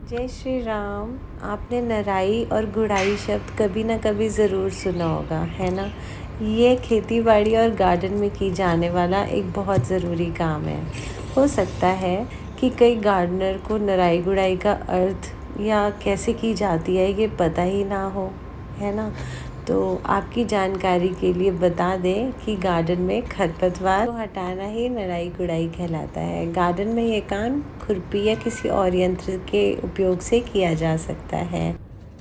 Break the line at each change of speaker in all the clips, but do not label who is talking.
जय श्री राम। आपने नराई और गुड़ाई शब्द कभी ना कभी ज़रूर सुना होगा, है ना। ये खेतीबाड़ी और गार्डन में की जाने वाला एक बहुत ज़रूरी काम है। हो सकता है कि कई गार्डनर को नराई गुड़ाई का अर्थ या कैसे की जाती है ये पता ही ना हो, है ना। तो आपकी जानकारी के लिए बता दें कि गार्डन में खरपतवार को हटाना ही नराई गुड़ाई कहलाता है। गार्डन में ये काम खुरपी या किसी और यंत्र के उपयोग से किया जा सकता है।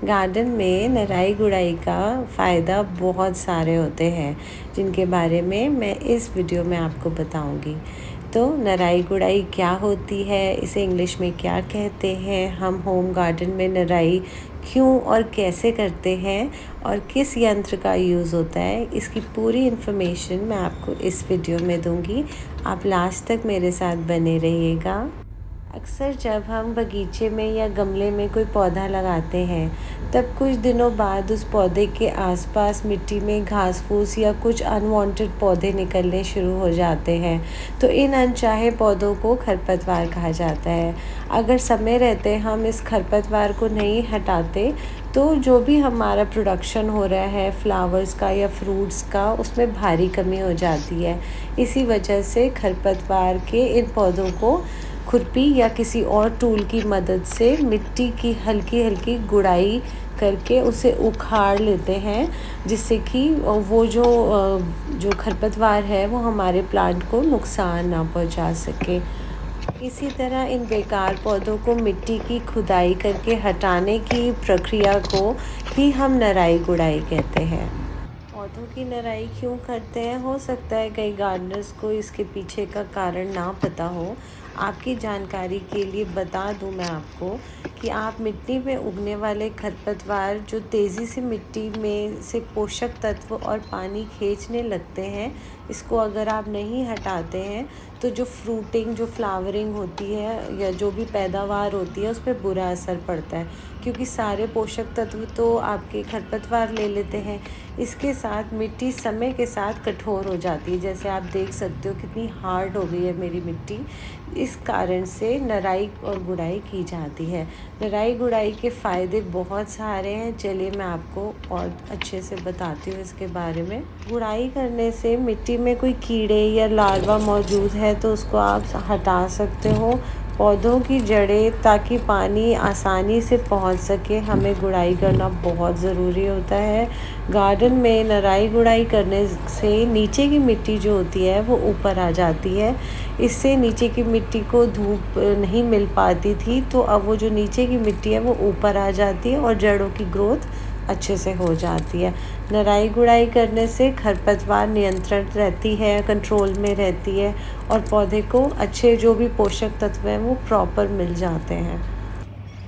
गार्डन में नराई गुड़ाई का फ़ायदा बहुत सारे होते हैं, जिनके बारे में मैं इस वीडियो में आपको बताऊंगी। तो नराई गुड़ाई क्या होती है, इसे इंग्लिश में क्या कहते हैं, हम होम गार्डन में नराई क्यों और कैसे करते हैं और किस यंत्र का यूज़ होता है, इसकी पूरी इन्फॉर्मेशन मैं आपको इस वीडियो में दूंगी। आप लास्ट तक मेरे साथ बने रहिएगा। अक्सर जब हम बगीचे में या गमले में कोई पौधा लगाते हैं, तब कुछ दिनों बाद उस पौधे के आसपास मिट्टी में घास फूस या कुछ अनवांटेड पौधे निकलने शुरू हो जाते हैं। तो इन अनचाहे पौधों को खरपतवार कहा जाता है। अगर समय रहते हम इस खरपतवार को नहीं हटाते, तो जो भी हमारा प्रोडक्शन हो रहा है फ्लावर्स का या फ्रूट्स का, उसमें भारी कमी हो जाती है। इसी वजह से खरपतवार के इन पौधों को खुरपी या किसी और टूल की मदद से मिट्टी की हल्की हल्की गुड़ाई करके उसे उखाड़ लेते हैं, जिससे कि वो जो खरपतवार है वो हमारे प्लांट को नुकसान ना पहुंचा सके। इसी तरह इन बेकार पौधों को मिट्टी की खुदाई करके हटाने की प्रक्रिया को ही हम नराई गुड़ाई कहते हैं। पौधों की नराई क्यों करते हैं? हो सकता है कई गार्डनर्स को इसके पीछे का कारण ना पता हो। आपकी जानकारी के लिए बता दूं मैं आपको कि आप मिट्टी में उगने वाले खरपतवार जो तेज़ी से मिट्टी में से पोषक तत्व और पानी खींचने लगते हैं, इसको अगर आप नहीं हटाते हैं तो जो फ्रूटिंग जो फ्लावरिंग होती है या जो भी पैदावार होती है उस पर बुरा असर पड़ता है, क्योंकि सारे पोषक तत्व तो आपके खरपतवार ले लेते हैं। इसके साथ मिट्टी समय के साथ कठोर हो जाती है। जैसे आप देख सकते हो कितनी हार्ड हो गई है मेरी मिट्टी। इस कारण से नराई और गुड़ाई की जाती है। नराई गुड़ाई के फ़ायदे बहुत सारे हैं, चलिए मैं आपको और अच्छे से बताती हूँ इसके बारे में। गुड़ाई करने से मिट्टी में कोई कीड़े या लार्वा मौजूद है तो उसको आप हटा सकते हो। पौधों की जड़ें ताकि पानी आसानी से पहुंच सके, हमें गुड़ाई करना बहुत ज़रूरी होता है। गार्डन में नराई गुड़ाई करने से नीचे की मिट्टी जो होती है वो ऊपर आ जाती है। इससे नीचे की मिट्टी को धूप नहीं मिल पाती थी, तो अब वो जो नीचे की मिट्टी है वो ऊपर आ जाती है और जड़ों की ग्रोथ अच्छे से हो जाती है। नराई गुड़ाई करने से खरपतवार नियंत्रण रहती है, कंट्रोल में रहती है और पौधे को अच्छे जो भी पोषक तत्व हैं वो प्रॉपर मिल जाते हैं।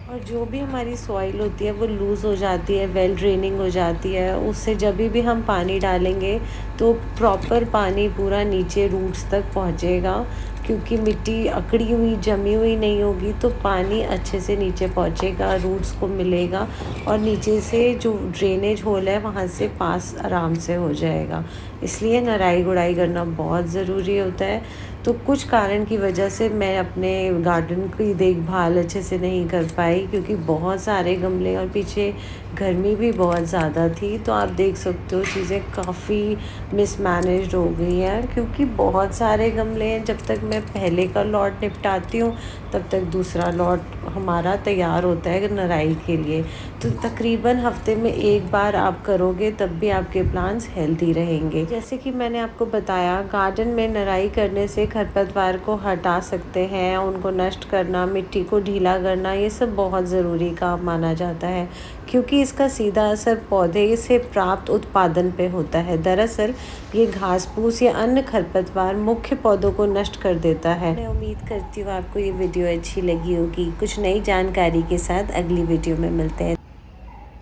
और जो भी हमारी सॉइल होती है वो लूज़ हो जाती है, वेल ड्रेनिंग हो जाती है। उससे जब भी हम पानी डालेंगे तो प्रॉपर पानी पूरा नीचे रूट्स तक पहुँचेगा, क्योंकि मिट्टी अकड़ी हुई जमी हुई नहीं होगी तो पानी अच्छे से नीचे पहुँचेगा, रूट्स को मिलेगा और नीचे से जो ड्रेनेज होल है वहाँ से पास आराम से हो जाएगा। इसलिए नराई गुड़ाई करना बहुत ज़रूरी होता है। तो कुछ कारण की वजह से मैं अपने गार्डन की देखभाल अच्छे से नहीं कर पाई, क्योंकि बहुत सारे गमले और पीछे गर्मी भी बहुत ज़्यादा थी। तो आप देख सकते हो चीज़ें काफ़ी मिसमैनेज्ड हो गई हैं, क्योंकि बहुत सारे गमले हैं। जब तक मैं पहले का लॉट निपटाती हूँ तब तक दूसरा लॉट हमारा तैयार होता है नराई के लिए। तो तकरीबन हफ्ते में एक बार आप करोगे तब भी आपके प्लांट्स हेल्दी रहेंगे। जैसे कि मैंने आपको बताया, गार्डन में नराई करने से खरपतवार को हटा सकते हैं, उनको नष्ट करना, मिट्टी को ढीला करना, ये सब बहुत ज़रूरी काम माना जाता है, क्योंकि इसका सीधा असर पौधे से प्राप्त उत्पादन पे होता है। दरअसल ये घास फूस या अन्य खरपतवार मुख्य पौधों को नष्ट कर देता है। मैं उम्मीद करती हूँ आपको ये वीडियो अच्छी लगी होगी। कुछ नई जानकारी के साथ अगली वीडियो में मिलते हैं।